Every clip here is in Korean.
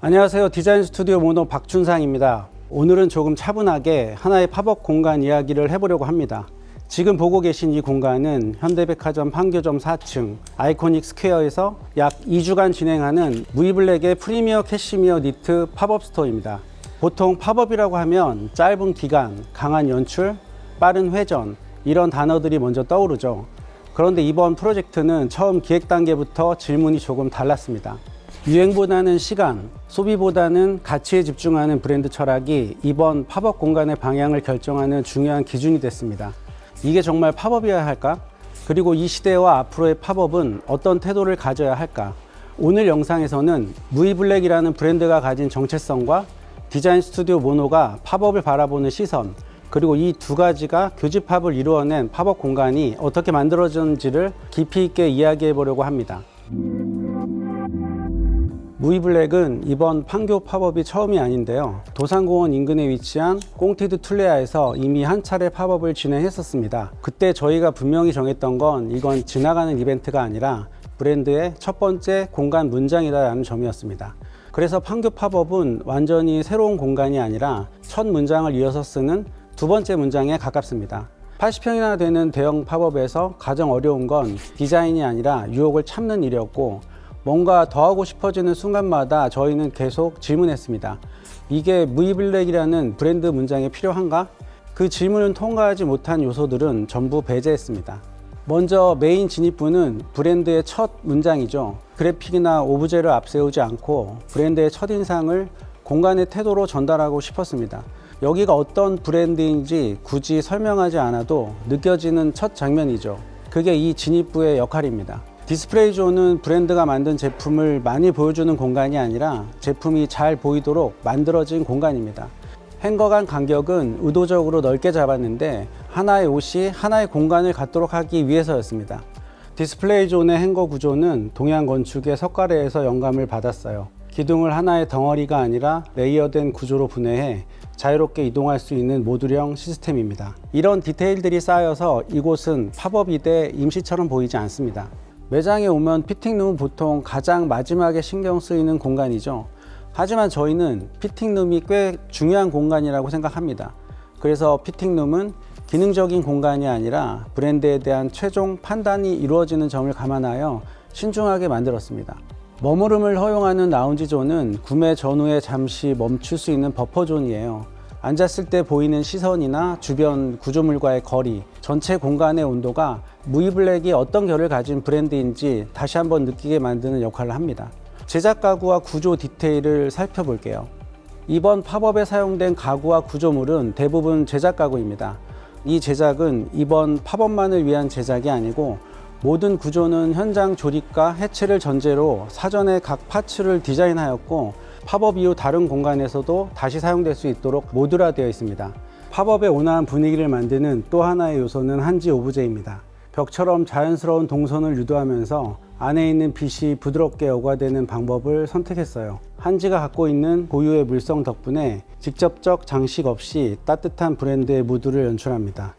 안녕하세요. 디자인 스튜디오 모노 박준상입니다. 오늘은 조금 차분하게 하나의 팝업 공간 이야기를 해보려고 합니다. 지금 보고 계신 이 공간은 현대백화점 판교점 4층 아이코닉 스퀘어에서 약 2주간 진행하는 무이블랙의 프리미어 캐시미어 니트 팝업 스토어입니다. 보통 팝업이라고 하면 짧은 기간, 강한 연출, 빠른 회전 이런 단어들이 먼저 떠오르죠. 그런데 이번 프로젝트는 처음 기획 단계부터 질문이 조금 달랐습니다. 유행보다는 시간, 소비보다는 가치에 집중하는 브랜드 철학이 이번 팝업 공간의 방향을 결정하는 중요한 기준이 됐습니다. 이게 정말 팝업이어야 할까? 그리고 이 시대와 앞으로의 팝업은 어떤 태도를 가져야 할까? 오늘 영상에서는 무이블랙이라는 브랜드가 가진 정체성과 디자인 스튜디오 모노가 팝업을 바라보는 시선, 그리고 이 두 가지가 교집합을 이루어낸 팝업 공간이 어떻게 만들어졌는지를 깊이 있게 이야기해 보려고 합니다. 무이블랙은 이번 판교 팝업이 처음이 아닌데요. 도산공원 인근에 위치한 꽁티드 툴레아에서 이미 한 차례 팝업을 진행했었습니다. 그때 저희가 분명히 정했던 건 이건 지나가는 이벤트가 아니라 브랜드의 첫 번째 공간 문장이다라는 점이었습니다. 그래서 판교 팝업은 완전히 새로운 공간이 아니라 첫 문장을 이어서 쓰는 두 번째 문장에 가깝습니다. 80평이나 되는 대형 팝업에서 가장 어려운 건 디자인이 아니라 유혹을 참는 일이었고, 뭔가 더 하고 싶어지는 순간마다 저희는 계속 질문했습니다. 이게 무이블랙이라는 브랜드 문장에 필요한가? 그 질문을 통과하지 못한 요소들은 전부 배제했습니다. 먼저 메인 진입부는 브랜드의 첫 문장이죠. 그래픽이나 오브제를 앞세우지 않고 브랜드의 첫인상을 공간의 태도로 전달하고 싶었습니다. 여기가 어떤 브랜드인지 굳이 설명하지 않아도 느껴지는 첫 장면이죠. 그게 이 진입부의 역할입니다. 디스플레이 존은 브랜드가 만든 제품을 많이 보여주는 공간이 아니라 제품이 잘 보이도록 만들어진 공간입니다. 행거 간 간격은 의도적으로 넓게 잡았는데 하나의 옷이 하나의 공간을 갖도록 하기 위해서였습니다. 디스플레이 존의 행거 구조는 동양 건축의 석가래에서 영감을 받았어요. 기둥을 하나의 덩어리가 아니라 레이어된 구조로 분해해 자유롭게 이동할 수 있는 모듈형 시스템입니다. 이런 디테일들이 쌓여서 이곳은 팝업이되 임시처럼 보이지 않습니다. 매장에 오면 피팅룸은 보통 가장 마지막에 신경 쓰이는 공간이죠. 하지만 저희는 피팅룸이 꽤 중요한 공간이라고 생각합니다. 그래서 피팅룸은 기능적인 공간이 아니라 브랜드에 대한 최종 판단이 이루어지는 점을 감안하여 신중하게 만들었습니다. 머무름을 허용하는 라운지 존은 구매 전후에 잠시 멈출 수 있는 버퍼 존이에요. 앉았을 때 보이는 시선이나 주변 구조물과의 거리, 전체 공간의 온도가 무이블랙이 어떤 결을 가진 브랜드인지 다시 한번 느끼게 만드는 역할을 합니다. 제작 가구와 구조 디테일을 살펴볼게요. 이번 팝업에 사용된 가구와 구조물은 대부분 제작 가구입니다. 이 제작은 이번 팝업만을 위한 제작이 아니고 모든 구조는 현장 조립과 해체를 전제로 사전에 각 파츠를 디자인하였고 팝업 이후 다른 공간에서도 다시 사용될 수 있도록 모듈화되어 있습니다. 팝업의 온화한 분위기를 만드는 또 하나의 요소는 한지 오브제입니다. 벽처럼 자연스러운 동선을 유도하면서 안에 있는 빛이 부드럽게 여과되는 방법을 선택했어요. 한지가 갖고 있는 고유의 물성 덕분에 직접적 장식 없이 따뜻한 브랜드의 무드를 연출합니다.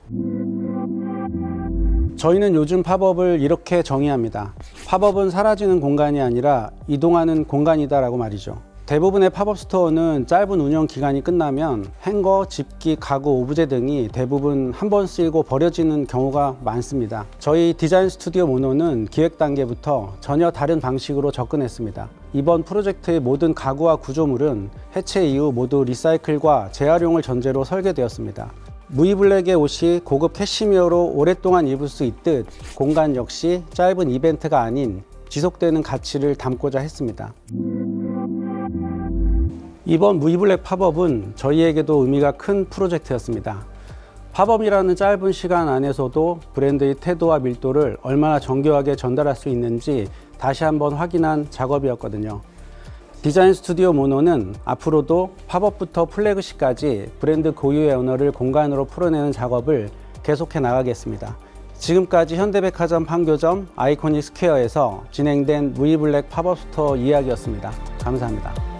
저희는 요즘 팝업을 이렇게 정의합니다. 팝업은 사라지는 공간이 아니라 이동하는 공간이다 라고 말이죠. 대부분의 팝업 스토어는 짧은 운영 기간이 끝나면 행거, 집기, 가구, 오브제 등이 대부분 한 번 쓰이고 버려지는 경우가 많습니다. 저희 디자인 스튜디오 모노는 기획 단계부터 전혀 다른 방식으로 접근했습니다. 이번 프로젝트의 모든 가구와 구조물은 해체 이후 모두 리사이클과 재활용을 전제로 설계되었습니다. 무이블랙의 옷이 고급 캐시미어로 오랫동안 입을 수 있듯 공간 역시 짧은 이벤트가 아닌 지속되는 가치를 담고자 했습니다. 이번 무이블랙 팝업은 저희에게도 의미가 큰 프로젝트였습니다. 팝업이라는 짧은 시간 안에서도 브랜드의 태도와 밀도를 얼마나 정교하게 전달할 수 있는지 다시 한번 확인한 작업이었거든요. 디자인 스튜디오 모노는 앞으로도 팝업부터 플래그십까지 브랜드 고유의 언어를 공간으로 풀어내는 작업을 계속해 나가겠습니다. 지금까지 현대백화점 판교점 아이코닉 스퀘어에서 진행된 무이블랙 팝업 스토어 이야기였습니다. 감사합니다.